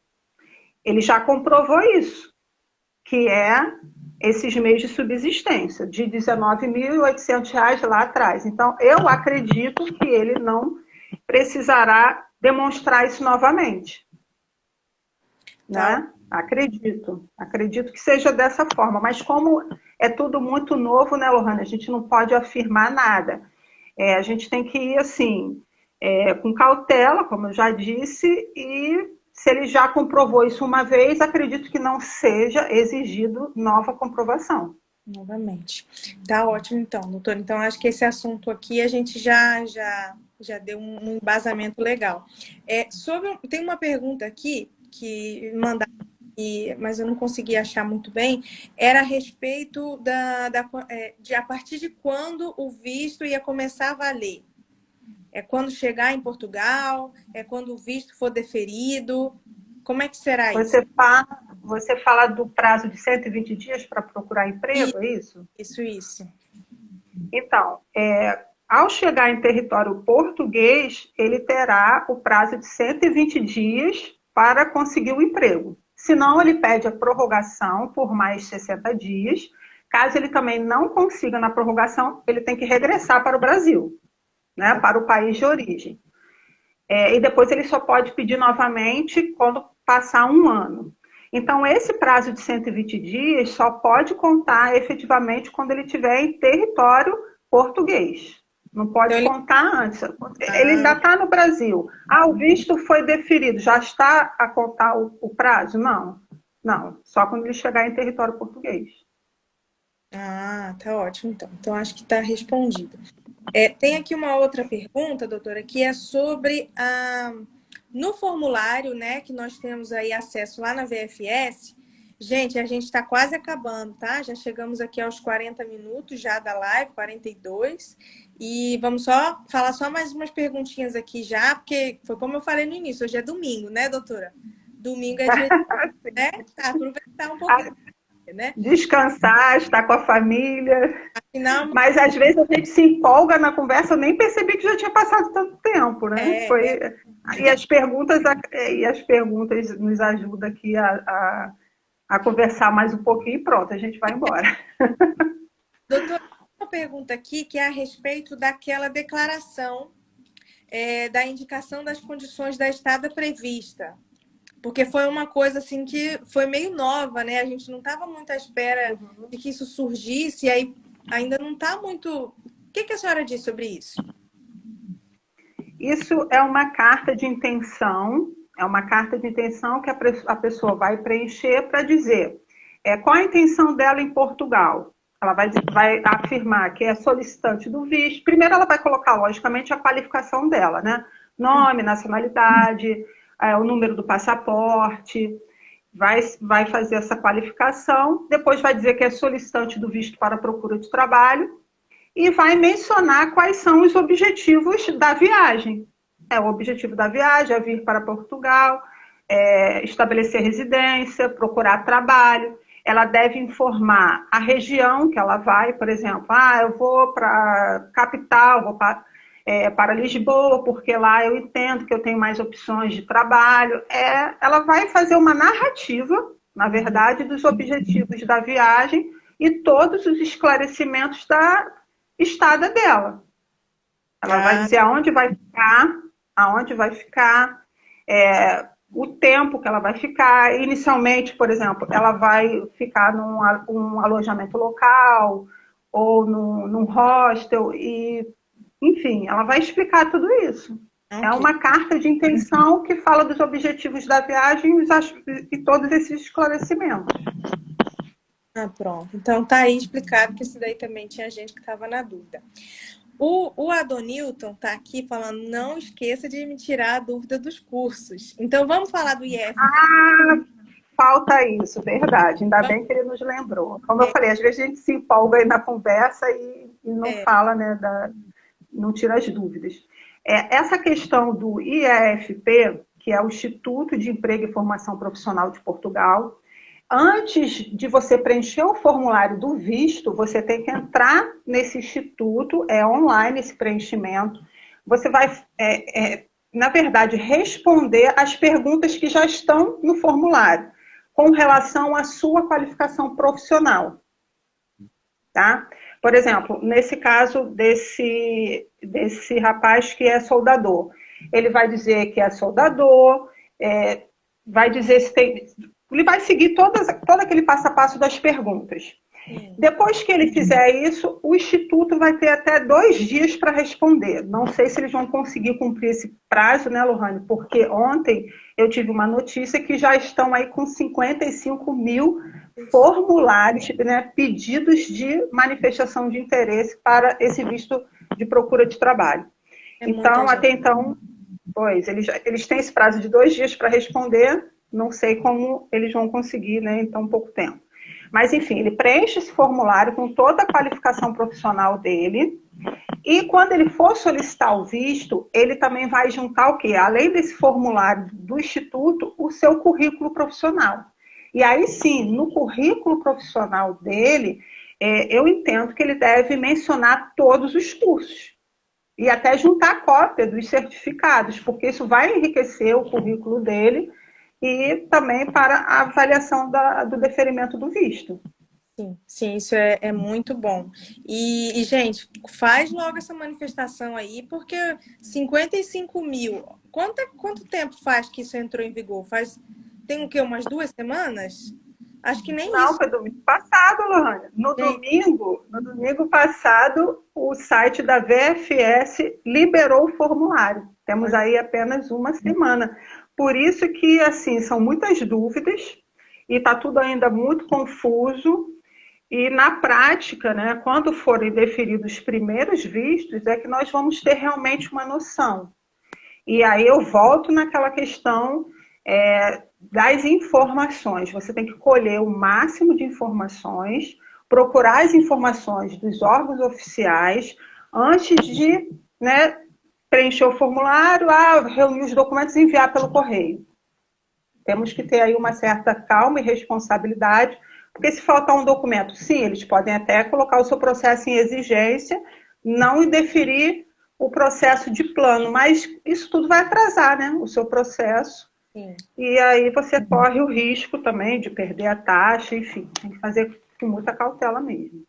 ele já comprovou isso, que é esses meios de subsistência, de R$ 19.800 lá atrás. Então, eu acredito que ele não precisará demonstrar isso novamente. Tá. Né? Acredito que seja dessa forma, mas como é tudo muito novo, né, Lohane? A gente não pode afirmar nada. A gente tem que ir assim, com cautela, como eu já disse, e se ele já comprovou isso uma vez, acredito que não seja exigido nova comprovação. Novamente. Tá ótimo, então, doutora. Então, acho que esse assunto aqui a gente já deu um embasamento legal. Tem uma pergunta aqui que mandaram, mas eu não consegui achar muito bem, era a respeito de a partir de quando o visto ia começar a valer. É quando chegar em Portugal? É quando o visto for deferido? Como é que será isso? Você fala do prazo de 120 dias para procurar emprego, é isso? Isso. Então, ao chegar em território português, ele terá o prazo de 120 dias para conseguir o emprego. Se não, ele pede a prorrogação por mais 60 dias. Caso ele também não consiga na prorrogação, ele tem que regressar para o Brasil, né, para o país de origem. E depois ele só pode pedir novamente quando passar um ano. Então, esse prazo de 120 dias só pode contar efetivamente quando ele estiver em território português. Não pode Então, contar antes. Ele ainda está no Brasil. O visto foi deferido. Já está a contar o prazo? Não. Só quando ele chegar em território português. Tá ótimo, então. Então, acho que está respondido. Tem aqui uma outra pergunta, doutora, que é sobre no formulário, né, que nós temos aí acesso lá na VFS. Gente, a gente está quase acabando, tá? Já chegamos aqui aos 40 minutos já da live, 42. E vamos falar só mais umas perguntinhas aqui já, porque foi como eu falei no início, hoje é domingo, né, doutora? Domingo é dia, né? Aproveitar um pouquinho, né? Descansar, estar com a família. Afinal, Mas às vezes a gente se empolga na conversa, eu nem percebi que já tinha passado tanto tempo, né? E as perguntas nos ajudam aqui a conversar mais um pouquinho e pronto, a gente vai embora. doutora, uma pergunta aqui que é a respeito daquela declaração da indicação das condições da estada prevista. Porque foi uma coisa assim que foi meio nova, né? A gente não estava muito à espera de que isso surgisse, e aí ainda não está muito. O que a senhora diz sobre isso? Isso é uma carta de intenção, que a pessoa vai preencher para dizer qual a intenção dela em Portugal. Ela vai afirmar que é solicitante do visto. Primeiro ela vai colocar, logicamente, a qualificação dela, né? Nome, nacionalidade, o número do passaporte, vai fazer essa qualificação, depois vai dizer que é solicitante do visto para procura de trabalho e vai mencionar quais são os objetivos da viagem. O objetivo da viagem é vir para Portugal, estabelecer residência, procurar trabalho. Ela deve informar a região que ela vai, por exemplo, eu vou para a capital, vou para Lisboa, porque lá eu entendo que eu tenho mais opções de trabalho. Ela vai fazer uma narrativa, na verdade, dos objetivos da viagem e todos os esclarecimentos da estada dela. Ela vai dizer aonde vai ficar, o tempo que ela vai ficar. Inicialmente, por exemplo, ela vai ficar num alojamento local ou num hostel e, enfim, ela vai explicar tudo isso. Okay. É uma carta de intenção que fala dos objetivos da viagem e todos esses esclarecimentos. Pronto. Então tá aí explicado, que isso daí também tinha gente que estava na dúvida. O Adonilton tá aqui falando, não esqueça de me tirar a dúvida dos cursos. Então vamos falar do IF. Falta isso, verdade. Ainda bem que ele nos lembrou. Como eu falei, às vezes a gente se empolga aí na conversa e não fala, né, não tira as dúvidas. Essa questão do IEFP, que é o Instituto de Emprego e Formação Profissional de Portugal, antes de você preencher o formulário do visto, você tem que entrar nesse instituto, é online esse preenchimento. Você vai, na verdade, responder as perguntas que já estão no formulário, com relação à sua qualificação profissional. Tá? Por exemplo, nesse caso desse rapaz que é soldador, ele vai dizer que é soldador, vai dizer se tem... Ele vai seguir todo aquele passo a passo das perguntas. Depois que ele fizer isso, o Instituto vai ter até 2 dias para responder. Não sei se eles vão conseguir cumprir esse prazo, né, Lohane? Porque ontem eu tive uma notícia que já estão aí com 55 mil formulários, né, pedidos de manifestação de interesse para esse visto de procura de trabalho. Então, até então, eles têm esse prazo de 2 dias para responder. Não sei como eles vão conseguir, né, em tão pouco tempo. Mas, enfim, ele preenche esse formulário com toda a qualificação profissional dele. E quando ele for solicitar o visto, ele também vai juntar o quê? Além desse formulário do Instituto, o seu currículo profissional. E aí sim, no currículo profissional dele, eu entendo que ele deve mencionar todos os cursos. E até juntar cópia dos certificados, porque isso vai enriquecer o currículo dele e também para a avaliação do deferimento do visto. Sim, isso é muito bom. E, gente, faz logo essa manifestação aí, porque 55 mil, quanto tempo faz que isso entrou em vigor? Tem o quê? Umas 2 semanas? Acho que nem isso. Não, foi domingo passado, Lohane. No domingo passado, o site da VFS liberou o formulário. Temos aí apenas 1 semana. Por isso que, assim, são muitas dúvidas e está tudo ainda muito confuso. E, na prática, né, quando forem deferidos os primeiros vistos, é que nós vamos ter realmente uma noção. E aí eu volto naquela questão das informações. Você tem que colher o máximo de informações, procurar as informações dos órgãos oficiais antes de, né, preencher o formulário, reunir os documentos e enviar pelo correio. Temos que ter aí uma certa calma e responsabilidade, porque se faltar um documento, sim, eles podem até colocar o seu processo em exigência, não indeferir o processo de plano, mas isso tudo vai atrasar, né, o seu processo. Sim. E aí você corre o risco também de perder a taxa, enfim, tem que fazer com muita cautela mesmo.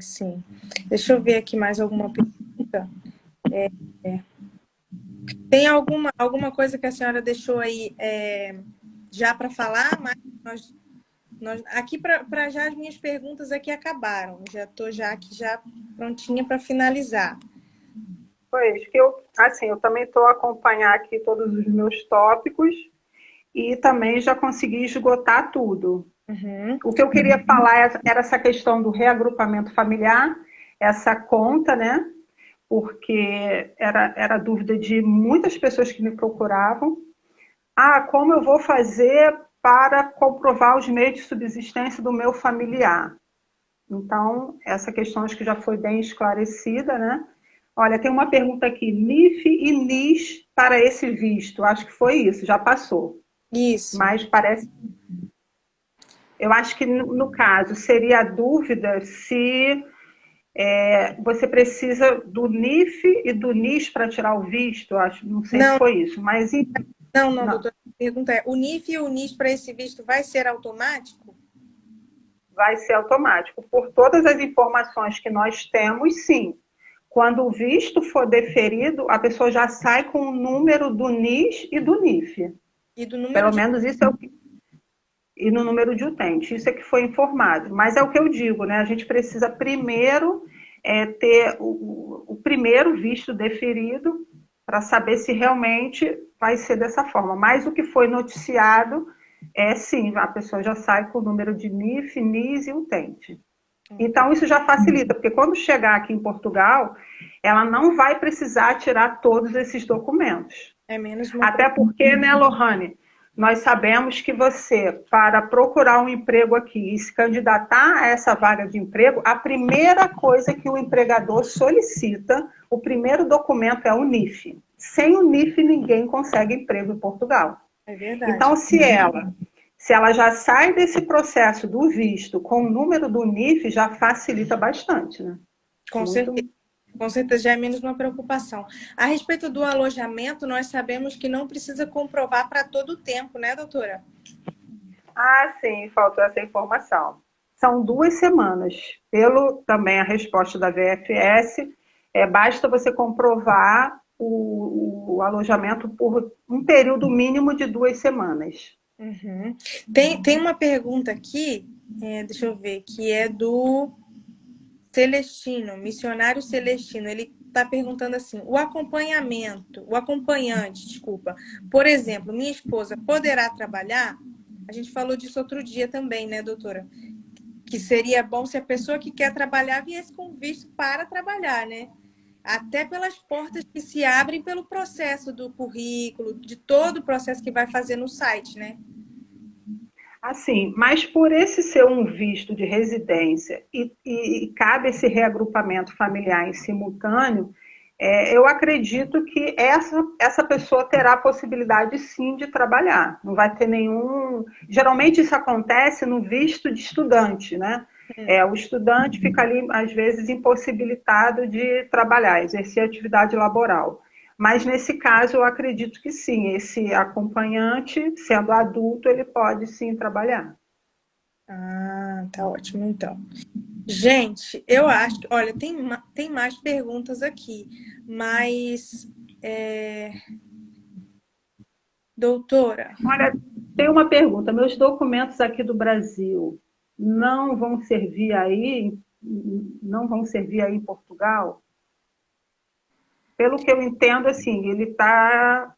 Sim. Deixa eu ver aqui mais alguma pergunta. Tem alguma coisa que a senhora deixou aí já para falar, mas aqui para já as minhas perguntas aqui acabaram. Já estou aqui já prontinha para finalizar. Pois, que eu, assim, eu também estou a acompanhar aqui todos os meus tópicos e também já consegui esgotar tudo. Uhum. O que eu queria falar era essa questão do reagrupamento familiar, essa conta, né? Porque era dúvida de muitas pessoas que me procuravam. Ah, como eu vou fazer para comprovar os meios de subsistência do meu familiar? Então, essa questão acho que já foi bem esclarecida, né? Olha, tem uma pergunta aqui, NIF e NIS para esse visto. Acho que foi isso, já passou. Isso. Mas parece, eu acho que no caso seria a dúvida se você precisa do NIF e do NIS para tirar o visto. Acho, não sei se Não, foi isso, mas não, não, doutora. A pergunta é: o NIF e o NIS para esse visto vai ser automático? vai ser automático. Por todas as informações que nós temos, sim. Quando o visto for deferido, a pessoa já sai com o número do NIS e do NIF. E do número Pelo de. menos isso é o que. E no número de utente, isso é que foi informado. Mas é o que eu digo, né? A gente precisa primeiro ter o primeiro visto deferido para saber se realmente vai ser dessa forma. Mas o que foi noticiado é sim, a pessoa já sai com o número de NIF, NIS e utente. Então, isso já facilita, porque quando chegar aqui em Portugal, ela não vai precisar tirar todos esses documentos. É menos uma. Até porque, né, Lohane, nós sabemos que você, para procurar um emprego aqui e se candidatar a essa vaga de emprego, a primeira coisa que o empregador solicita, o primeiro documento é o NIF. Sem o NIF, ninguém consegue emprego em Portugal. É verdade. Então, se ela já sai desse processo do visto com o número do NIF, já facilita bastante, né? Com certeza. Muito. Com certeza já é menos uma preocupação. A respeito do alojamento, nós sabemos que não precisa comprovar para todo o tempo, né, doutora? Ah, sim, faltou essa informação. São 2 semanas. Pelo também a resposta da VFS, basta você comprovar o alojamento por um período mínimo de 2 semanas. Uhum. Tem uma pergunta aqui, deixa eu ver, que é do Celestino, missionário Celestino. Ele está perguntando assim: o acompanhante, desculpa. Por exemplo, minha esposa poderá trabalhar? A gente falou disso outro dia também, né, doutora? Que seria bom se a pessoa que quer trabalhar viesse com visto para trabalhar, né? Até pelas portas que se abrem pelo processo do currículo, de todo o processo que vai fazer no site, né? Assim, mas por esse ser um visto de residência e cabe esse reagrupamento familiar em simultâneo, eu acredito que essa pessoa terá a possibilidade sim de trabalhar. Não vai ter nenhum. Geralmente isso acontece no visto de estudante, né? O estudante fica ali, às vezes, impossibilitado de trabalhar, exercer atividade laboral. Mas nesse caso, eu acredito que sim, esse acompanhante, sendo adulto, ele pode sim trabalhar. Ah, tá ótimo então. Gente, eu acho que, olha, tem mais perguntas aqui, mas, doutora, Olha, tem uma pergunta: meus documentos aqui do Brasil não vão servir aí, não vão servir aí em Portugal? Pelo que eu entendo, assim, ele está,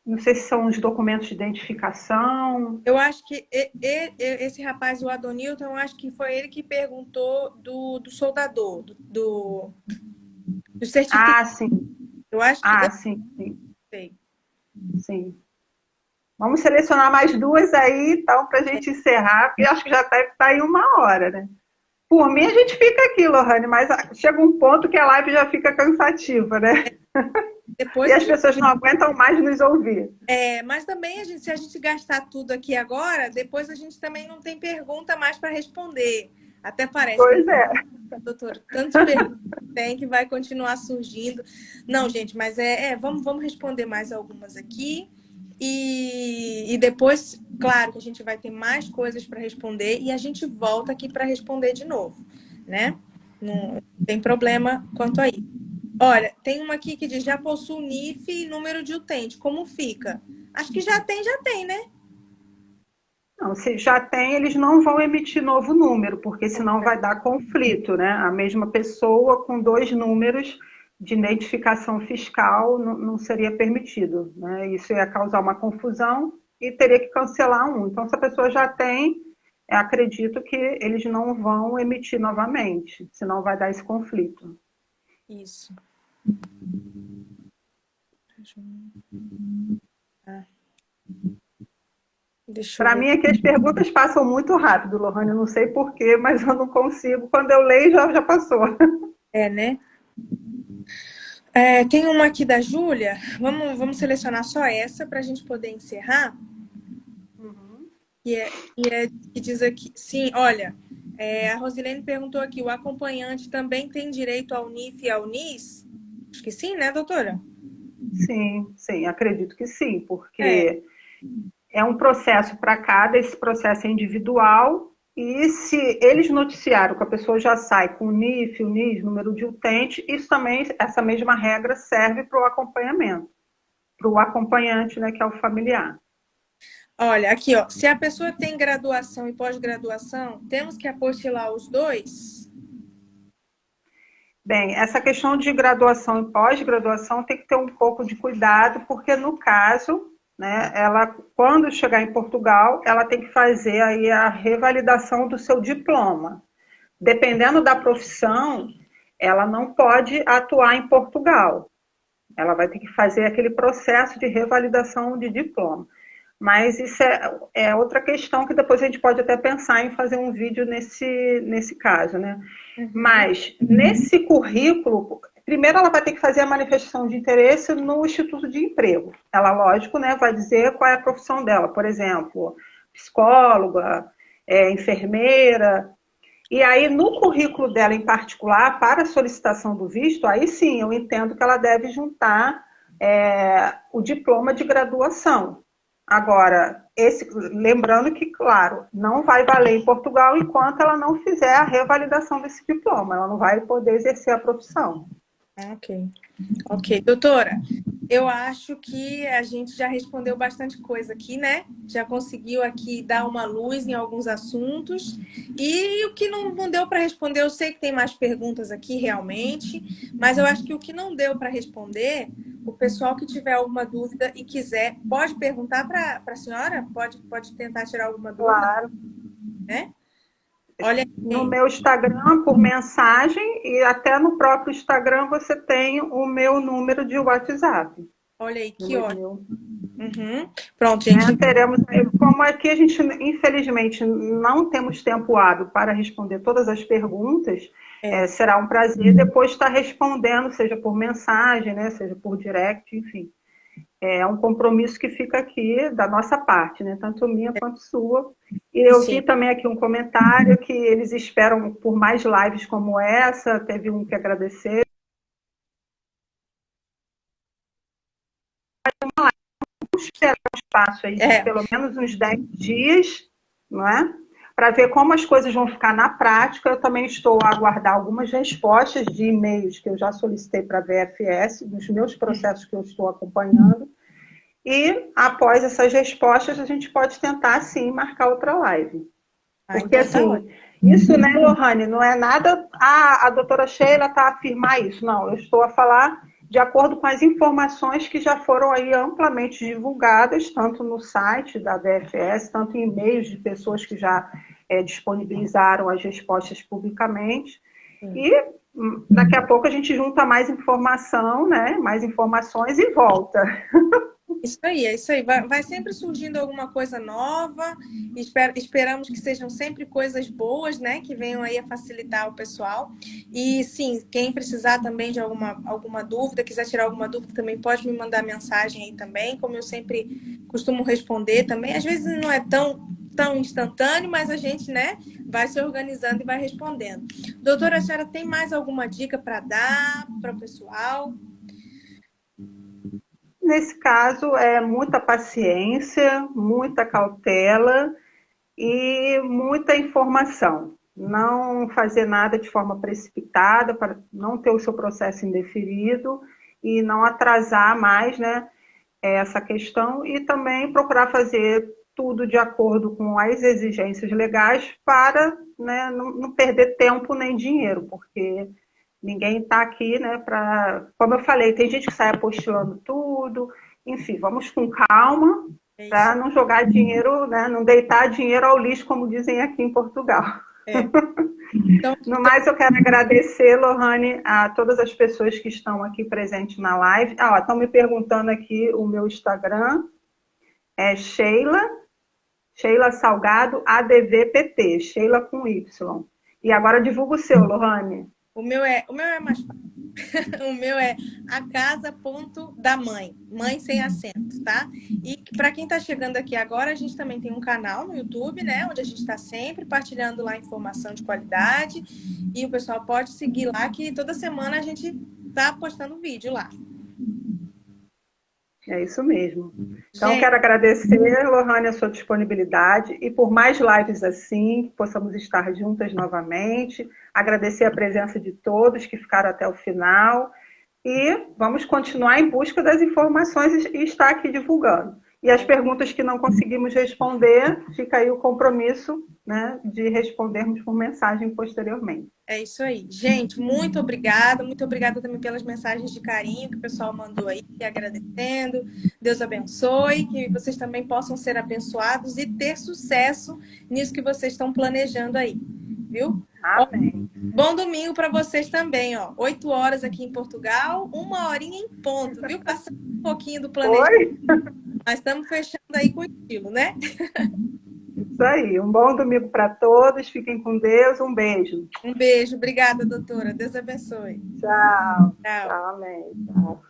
não sei se são os documentos de identificação. eu acho que esse rapaz, o Adonilton, eu acho que foi ele que perguntou do soldador, do certificado. Ah, sim. Eu acho que Ah, eu sim, sim, sei. sim. Vamos selecionar mais duas aí, então, para a gente encerrar, porque acho que já deve estar em 1 hora, né? Por mim, a gente fica aqui, Lohane, mas chega um ponto que a live já fica cansativa, né? E Depois a as gente, pessoas não aguentam mais nos ouvir. mas também se a gente gastar tudo aqui agora, depois a gente também não tem pergunta mais para responder. Até parece que, Pois é. doutora, tantas perguntas tem que vai continuar surgindo. Não, gente, mas vamos responder mais algumas aqui. E depois, claro que a gente vai ter mais coisas para responder e a gente volta aqui para responder de novo, né? Não tem problema quanto a isso. Olha, tem uma aqui que diz: já possui NIF e número de utente. Como fica? Acho que já tem, né? Não, se já tem, eles não vão emitir novo número, porque senão vai dar conflito, né? A mesma pessoa com 2 números de identificação fiscal não seria permitido, né? Isso ia causar uma confusão e teria que cancelar um. Então, se a pessoa já tem, acredito que eles não vão emitir novamente, senão vai dar esse conflito. Isso. Ah. Deixa eu Para ver. mim, aqui as perguntas passam muito rápido, Lohane, eu não sei porquê, mas eu não consigo. Quando eu leio, já passou. É, né? Tem uma aqui da Júlia. Vamos selecionar só essa para a gente poder encerrar. Uhum. Que diz aqui, sim, olha, a Rosilene perguntou aqui, o acompanhante também tem direito ao NIF e ao NIS? Acho que sim, né, doutora? Sim, acredito que sim, É, porque é um processo para cada, esse processo é individual, e se eles noticiaram que a pessoa já sai com o NIF, o NIS, número de utente, isso também, essa mesma regra serve para o acompanhamento, para o acompanhante, né, que é o familiar. olha, aqui, ó, se a pessoa tem graduação e pós-graduação, temos que apostilar os dois? Bem, essa questão de graduação e pós-graduação tem que ter um pouco de cuidado, porque no caso, né, ela, quando chegar em Portugal, ela tem que fazer aí a revalidação do seu diploma. Dependendo da profissão, ela não pode atuar em Portugal. Ela vai ter que fazer aquele processo de revalidação de diploma. Mas isso é outra questão que depois a gente pode até pensar em fazer um vídeo nesse caso, né? Uhum. Mas nesse currículo, primeiro ela vai ter que fazer a manifestação de interesse no Instituto de Emprego. Ela, lógico, né, vai dizer qual é a profissão dela, por exemplo, psicóloga, enfermeira. E aí, no currículo dela em particular, para a solicitação do visto, aí sim, eu entendo que ela deve juntar o diploma de graduação. Agora, lembrando que, claro, não vai valer em Portugal enquanto ela não fizer a revalidação desse diploma, ela não vai poder exercer a profissão. Ok. Ok, doutora, eu acho que a gente já respondeu bastante coisa aqui, né? Já conseguiu aqui dar uma luz em alguns assuntos. E o que não deu para responder, eu sei que tem mais perguntas aqui realmente, mas eu acho que o que não deu para responder, o pessoal que tiver alguma dúvida e quiser, pode perguntar para a senhora? Pode tentar tirar alguma dúvida, Claro. né? Olha No aí, meu Instagram, por mensagem, e até no próprio Instagram você tem o meu número de WhatsApp. olha aí, No que ótimo. meu, Uhum. Pronto, né? gente. Teremos, como aqui a gente, infelizmente, não temos tempo hábil para responder todas as perguntas, É, será um prazer depois estar respondendo, seja por mensagem, né, seja por direct, enfim. É um compromisso que fica aqui da nossa parte, né, tanto minha quanto sua. E eu sim. vi também aqui um comentário que eles esperam por mais lives como essa, teve um que agradecer. Esperar um espaço aí de É, pelo menos uns 10 dias, não é? Para ver como as coisas vão ficar na prática. Eu também estou a aguardar algumas respostas de e-mails que eu já solicitei para a VFS, dos meus processos que eu estou acompanhando. E após essas respostas, a gente pode tentar, sim, marcar outra live. Porque, então tá assim, ótimo. isso, né, Lohane, não é nada. A doutora Sheila está a afirmar isso. Não, eu estou a falar de acordo com as informações que já foram aí amplamente divulgadas, tanto no site da VFS, tanto em e-mails de pessoas que já disponibilizaram as respostas publicamente. Sim. E daqui a pouco a gente junta mais informação, né, mais informações e volta. Isso aí, é isso aí. Vai sempre surgindo alguma coisa nova. Esperamos que sejam sempre coisas boas, né? Que venham aí a facilitar o pessoal. E sim, quem precisar também de alguma dúvida, quiser tirar alguma dúvida, também pode me mandar mensagem aí também, como eu sempre costumo responder também. Às vezes não é tão instantâneo, mas a gente, né, vai se organizando e vai respondendo. Doutora, a senhora tem mais alguma dica para dar para o pessoal? Nesse caso, é muita paciência, muita cautela e muita informação. Não fazer nada de forma precipitada, para não ter o seu processo indeferido e não atrasar mais, né, essa questão. E também procurar fazer tudo de acordo com as exigências legais para, né, não perder tempo nem dinheiro, porque Ninguém está aqui, né, para... Como eu falei, tem gente que sai apostilando tudo. Enfim, vamos com calma É isso. para não jogar dinheiro, né, não deitar dinheiro ao lixo, como dizem aqui em Portugal. É. Então, No mais, eu quero agradecer, Lohane, a todas as pessoas que estão aqui presentes na live. Estão me perguntando aqui o meu Instagram. É Sheila Salgado ADVPT, Sheila com Y. E agora divulga o seu, Lohane. o meu é mais fácil. O meu é a casa ponto da mãe, mãe sem acento, tá? E para quem está chegando aqui agora, a gente também tem um canal no YouTube, né? Onde a gente está sempre partilhando lá informação de qualidade. E o pessoal pode seguir lá, que toda semana a gente tá postando vídeo lá. É isso mesmo. Então, Gente, quero agradecer, Lohane, a sua disponibilidade e por mais lives assim, que possamos estar juntas novamente. Agradecer a presença de todos que ficaram até o final. E vamos continuar em busca das informações e estar aqui divulgando. E as perguntas que não conseguimos responder, fica aí o compromisso, né, de respondermos por mensagem posteriormente. é isso aí. Gente, muito obrigada também pelas mensagens de carinho que o pessoal mandou aí, agradecendo. Deus abençoe, que vocês também possam ser abençoados e ter sucesso nisso que vocês estão planejando aí, viu? Amém. Bom domingo para vocês também, ó. 8 horas aqui em Portugal, 1 horinha em ponto, viu? Passando um pouquinho do planejamento, Oi? mas estamos fechando aí com estilo, né? Isso aí. Um bom domingo para todos. Fiquem com Deus. Um beijo. Um beijo, obrigada, doutora. Deus abençoe. Tchau. Tchau. Tchau, amém. Tchau.